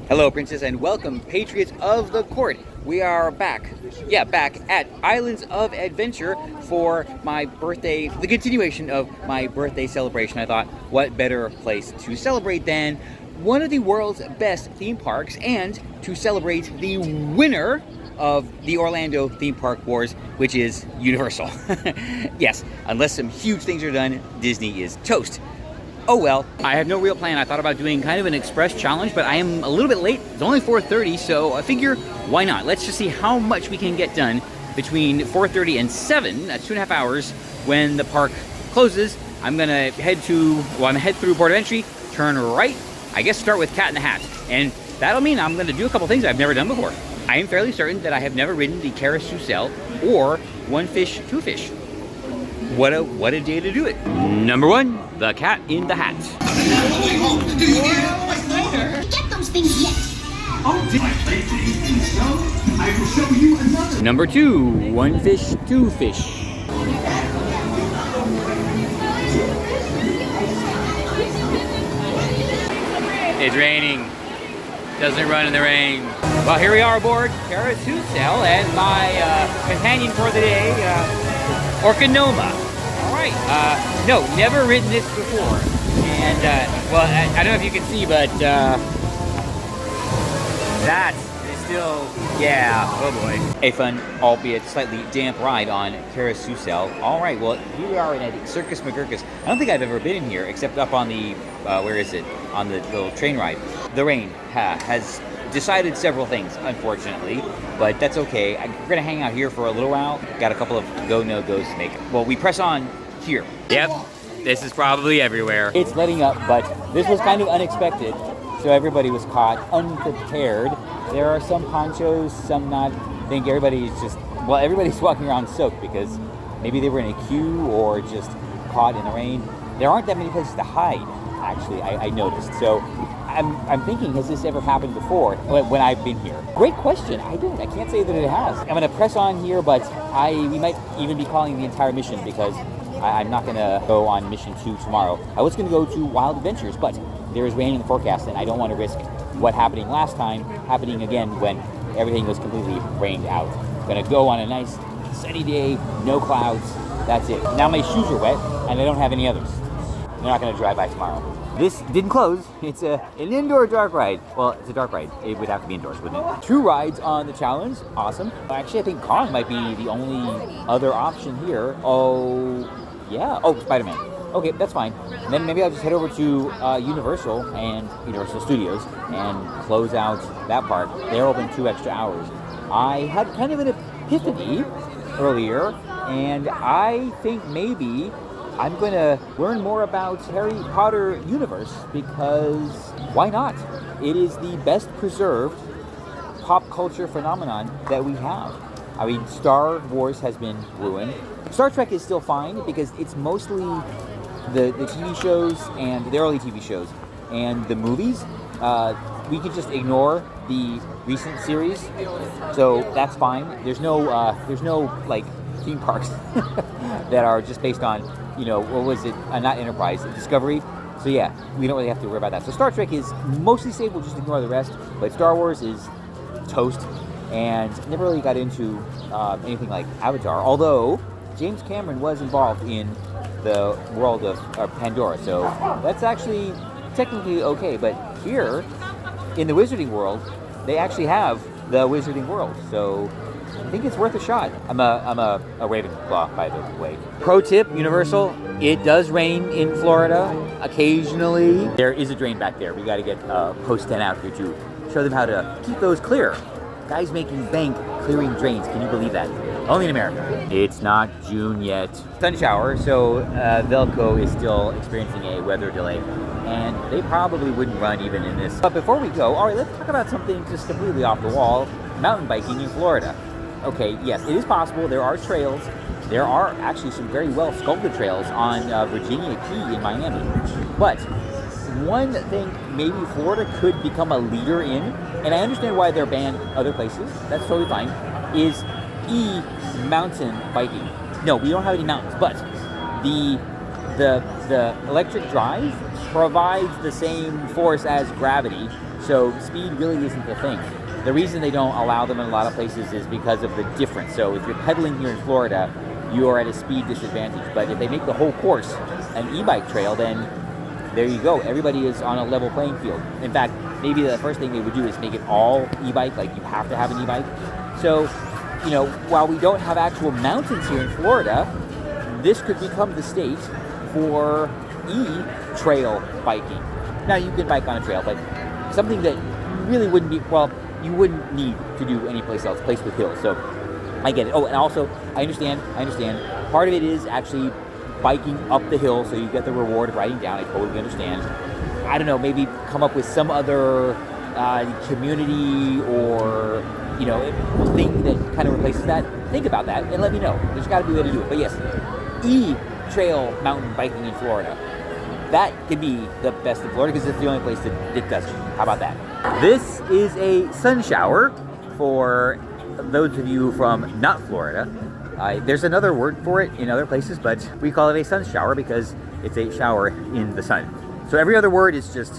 Hello, Princess, and welcome, Patriots of the Court. We are back at Islands of Adventure for my birthday, the continuation of my birthday celebration. I thought, what better place to celebrate than one of the world's best theme parks, and to celebrate the winner of the Orlando Theme Park Wars, which is Universal. Yes, unless some huge things are done, Disney is toast. Oh well, I have no real plan. I thought about doing kind of an express challenge, but I am a little bit late. It's only 4:30, so I figure, why not? Let's just see how much we can get done between 4:30 and 7, that's 2.5 hours, when the park closes. I'm gonna head through Port of Entry, turn right, I guess start with Cat in the Hat. And that'll mean I'm gonna do a couple things I've never done before. I am fairly certain that I have never ridden the Carousel or One Fish, Two Fish. What a day to do it. Number 1, the Cat in the Hat. Get those things yet. Oh, did I play things so? I will show you another. Number 2, One Fish, Two Fish. It's raining. Doesn't run in the rain. Well, here we are aboard Carousel, and my companion for the day, Orcanoma. All right. No, never ridden this before. And, well, I don't know if you can see, but that is still, yeah, oh boy. A fun, albeit slightly damp ride on Carousel. All right, well, here we are in Circus McGurkus. I don't think I've ever been in here, except up on the, where is it? On the little train ride. The rain has decided several things, unfortunately, but that's okay. We're gonna hang out here for a little while. Got a couple of go, no goes to make. Well, we press on here. Yep, this is probably everywhere. It's letting up, but this was kind of unexpected, so everybody was caught unprepared. There are some ponchos, some not. I think everybody's everybody's walking around soaked because maybe they were in a queue or just caught in the rain. There aren't that many places to hide, actually, I noticed. So I'm thinking, has this ever happened before when I've been here? Great question. I can't say that it has. I'm gonna press on here, but we might even be calling the entire mission because I'm not gonna go on mission 2 tomorrow. I was gonna go to Wild Adventures, but there is rain in the forecast, and I don't want to risk what happening last time happening again when everything was completely rained out. I'm gonna go on a nice sunny day, no clouds. That's it. Now my shoes are wet, and I don't have any others. They're not gonna dry by tomorrow. This didn't close. It's an indoor dark ride. Well, it's a dark ride. It would have to be indoors, wouldn't it? 2 rides on the challenge. Awesome. Actually, I think Kong might be the only other option here. Oh, yeah. Oh, Spider-Man. Okay, that's fine. And then maybe I'll just head over to Universal Studios and close out that park. They're open 2 extra hours. I had kind of an epiphany earlier, and I think maybe I'm going to learn more about Harry Potter universe, because why not? It is the best preserved pop culture phenomenon that we have. I mean, Star Wars has been ruined. Star Trek is still fine because it's mostly the TV shows and the early TV shows and the movies. We could just ignore the recent series, so that's fine. There's no like theme parks that are just based on, what was it? Not Enterprise, Discovery. So yeah, we don't really have to worry about that. So Star Trek is mostly safe. We'll just ignore the rest. But Star Wars is toast, and never really got into anything like Avatar. Although James Cameron was involved in the world of Pandora, so that's actually technically okay. But here, in the Wizarding World, they actually have the Wizarding World. So I think it's worth a shot. I'm a ravenclaw, by the way. Pro tip, Universal, it does rain in Florida occasionally. There is a drain back there. We got to get Post 10 out here to show them how to keep those clear. Guys making bank clearing drains. Can you believe that? Only in America. It's not June yet. Sun shower, so Velcro is still experiencing a weather delay, and they probably wouldn't run even in this. But before we go, all right, let's talk about something just completely off the wall: mountain biking in Florida. Okay, yes, it is possible. There are trails. There are actually some very well sculpted trails on Virginia Key in Miami. But one thing maybe Florida could become a leader in, and I understand why they're banned other places, that's totally fine, is mountain biking. No, we don't have any mountains, but the electric drive provides the same force as gravity, so speed really isn't the thing. The reason they don't allow them in a lot of places is because of the difference. So if you're pedaling here in Florida, you are at a speed disadvantage. But if they make the whole course an e-bike trail, then there you go. Everybody is on a level playing field. In fact, maybe the first thing they would do is make it all e-bike, like you have to have an e-bike. So, you know, while we don't have actual mountains here in Florida, this could become the state for e-trail biking. Now, you can bike on a trail, but something that really wouldn't be, well, you wouldn't need to do anyplace else, place with hills. So I get it. Oh, and also, I understand. Part of it is actually biking up the hill, so you get the reward of riding down. I totally understand. I don't know, maybe come up with some other community or, you know, thing that kind of replaces that. Think about that and let me know. There's got to be a way to do it. But yes, e-trail mountain biking in Florida. That could be the best in Florida because it's the only place that it does it. How about that? This is a sun shower for those of you from not Florida. There's another word for it in other places, but we call it a sun shower because it's a shower in the sun. So every other word is just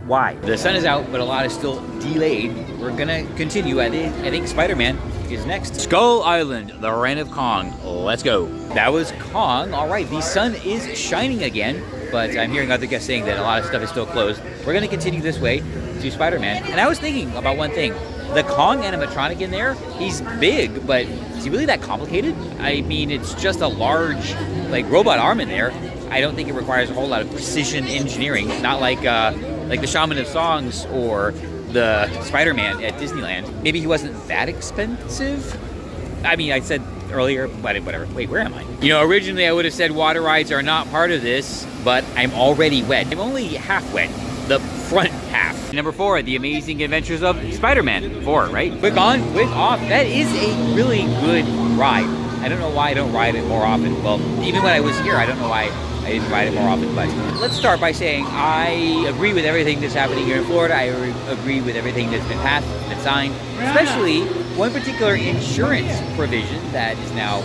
why. The sun is out, but a lot is still delayed. We're gonna continue. I think Spider-Man is next. Skull Island, the Reign of Kong. Let's go. That was Kong. All right, the sun is shining again, but I'm hearing other guests saying that a lot of stuff is still closed. We're gonna continue this way to Spider-Man. And I was thinking about one thing. The Kong animatronic in there, he's big, but is he really that complicated? I mean, it's just a large, like, robot arm in there. I don't think it requires a whole lot of precision engineering, not like the Shaman of Songs or the Spider-Man at Disneyland. Maybe he wasn't that expensive? I mean, I said earlier, but whatever. Wait, where am I? You know, originally I would have said water rides are not part of this, but I'm already wet. I'm only half wet. The front half. Number 4, The Amazing Adventures of Spider-Man. 4, right? Quick on, quick off. That is a really good ride. I don't know why I don't ride it more often. Well, even when I was here, I don't know why I didn't ride it more often. But let's start by saying I agree with everything that's happening here in Florida. I agree with everything that's been passed, been signed, especially one particular insurance provision that is now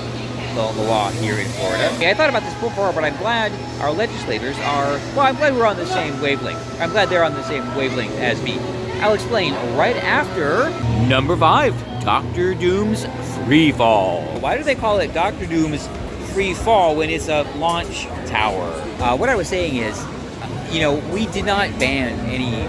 the law here in Florida. Okay, I thought about this before, but I'm glad our legislators are, well, I'm glad we're on the same wavelength. I'm glad they're on the same wavelength as me. I'll explain right after number 5, Dr. Doom's Free Fall. Why do they call it Dr. Doom's Free Fall when it's a launch tower? What I was saying is, you know, we did not ban any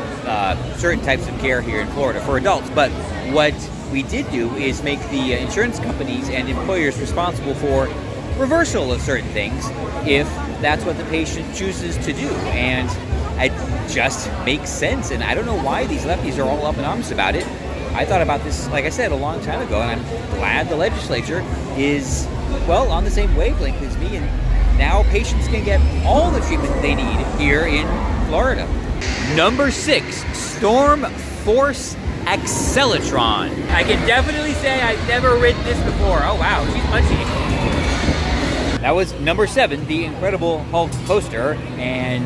certain types of care here in Florida for adults, but what we did do is make the insurance companies and employers responsible for reversal of certain things if that's what the patient chooses to do. And it just makes sense. And I don't know why these lefties are all up in arms about it. I thought about this, like I said, a long time ago, and I'm glad the legislature is, well, on the same wavelength as me. And now patients can get all the treatment they need here in Florida. Number 6, Storm Force Accelatron. I can definitely say I've never ridden this before. Oh wow, she's punchy. That was number 7, the Incredible Hulk poster, and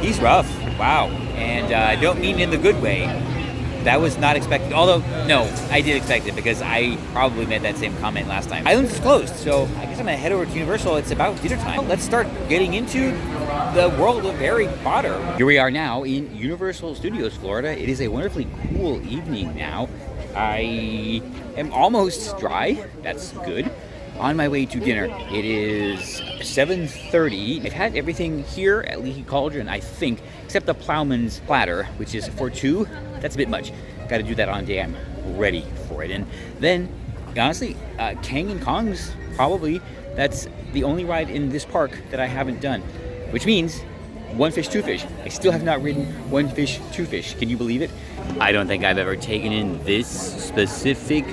he's rough. Wow, and I don't mean in the good way. That was not expected. Although, no, I did expect it because I probably made that same comment last time. Island's closed, so I guess I'm gonna head over to Universal. It's about dinner time. Let's start getting into the world of Harry Potter. Here we are now in Universal Studios, Florida. It is a wonderfully cool evening now. I am almost dry. That's good. On my way to dinner. It is 7:30. I've had everything here at Leakey Cauldron, I think, except the Plowman's platter, which is for 2. That's a bit much. Got to do that on day I'm ready for it. And then, honestly, Kang and Kong's probably, that's the only ride in this park that I haven't done, which means One Fish, Two Fish. I still have not ridden One Fish, Two Fish. Can you believe it? I don't think I've ever taken in this specific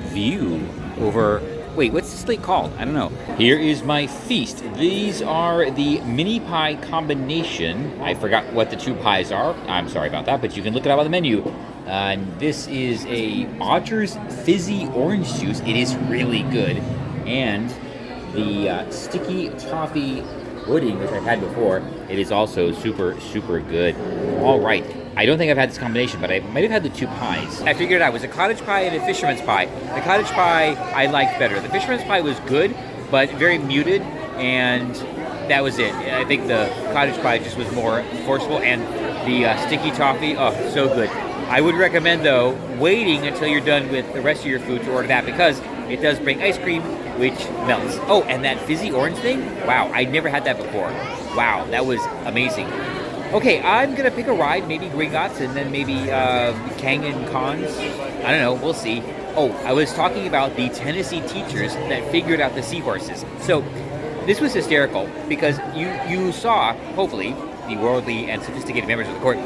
view over... Wait, what's this thing called? I don't know. Here is my feast. These are the mini pie combination. I forgot what the 2 pies are. I'm sorry about that, but you can look it up on the menu. This is a Otter's Fizzy Orange Juice. It is really good. And the sticky toffee pudding, which I've had before, it is also super, super good. All right. I don't think I've had this combination, but I might have had the 2 pies. I figured it out. It was a cottage pie and a fisherman's pie. The cottage pie I liked better. The fisherman's pie was good, but very muted, and that was it. I think the cottage pie just was more forceful, and the sticky toffee, oh, so good. I would recommend, though, waiting until you're done with the rest of your food to order that, because it does bring ice cream, which melts. Oh, and that fizzy orange thing? Wow, I'd never had that before. Wow, that was amazing. Okay, I'm going to pick a ride, maybe Gringotts, and then maybe Kang and Kon's. I don't know, we'll see. Oh, I was talking about the Tennessee teachers that figured out the Seahorses. So, this was hysterical, because you saw, hopefully, the worldly and sophisticated members of the court,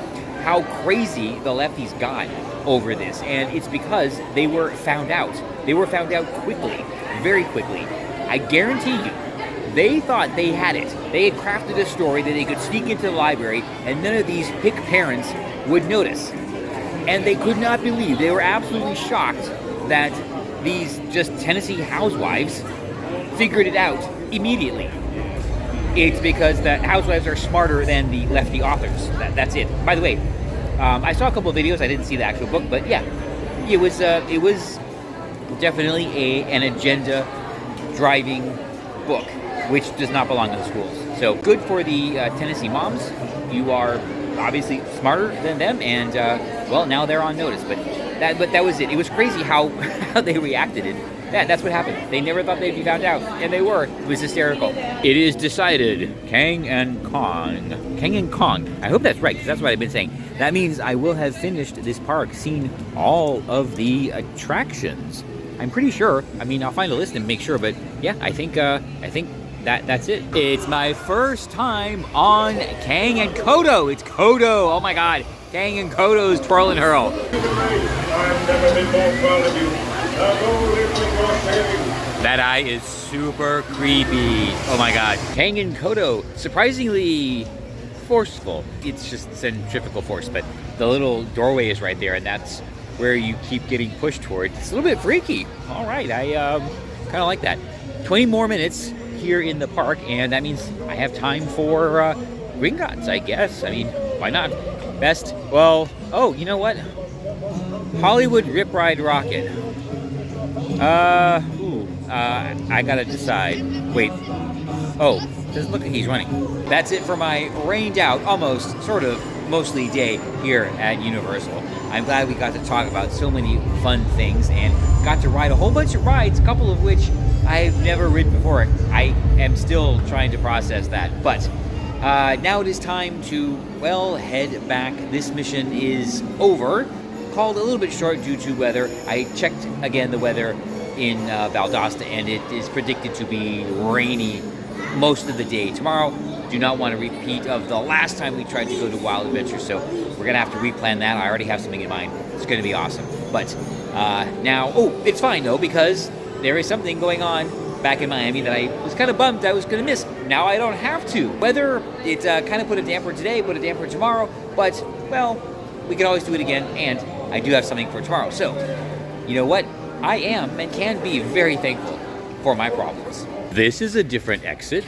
how crazy the lefties got over this. And it's because they were found out. They were found out quickly, very quickly. I guarantee you, they thought they had it. They had crafted a story that they could sneak into the library and none of these hick parents would notice. And they could not believe, they were absolutely shocked that these just Tennessee housewives figured it out immediately. It's because the housewives are smarter than the lefty authors. That's it. By the way, I saw a couple of videos. I didn't see the actual book, but yeah, it was definitely an agenda-driving book, which does not belong in the schools. So good for the Tennessee moms. You are obviously smarter than them, and well, now they're on notice. But that was it. It was crazy how they reacted. That's what happened. They never thought they'd be found out, and they were. It was hysterical. It is decided. Kang and Kong. Kang and Kong. I hope that's right, because that's what I've been saying. That means I will have finished this park, seen all of the attractions. I'm pretty sure. I mean, I'll find a list and make sure, but yeah, I think that's it. It's my first time on Kang and Koto. It's Koto. Oh my God. Kang and Koto's Twirl and Hurl. I've never been more proud of you. Now go live with your baby. That eye is super creepy. Oh my God. Kang and Koto, surprisingly forceful. It's just centrifugal force, but the little doorway is right there, and that's where you keep getting pushed toward. It's a little bit freaky. All right, I kind of like that. 20 more minutes here in the park, and that means I have time for Gringotts, I guess. I mean, why not? Best, well, oh, you know what? Hollywood Rip Ride Rocket. I gotta decide. Wait. Oh, doesn't look like he's running. That's it for my rained out, almost, sort of, mostly day here at Universal. I'm glad we got to talk about so many fun things and got to ride a whole bunch of rides, a couple of which I've never ridden before. I am still trying to process that. But now it is time to, well, head back. This mission is over. Called a little bit short due to weather. I checked again the weather in Valdosta, and it is predicted to be rainy most of the day tomorrow. Do not want a repeat of the last time we tried to go to Wild Adventure, so we're gonna have to replan that. I already have something in mind. It's gonna be awesome. But now, oh, it's fine though, because there is something going on back in Miami that I was kind of bummed I was gonna miss. Now I don't have to. Weather, it kind of put a damper today, put a damper tomorrow, but, well, we can always do it again, and I do have something for tomorrow. So, you know what? I am and can be very thankful for my problems. This is a different exit.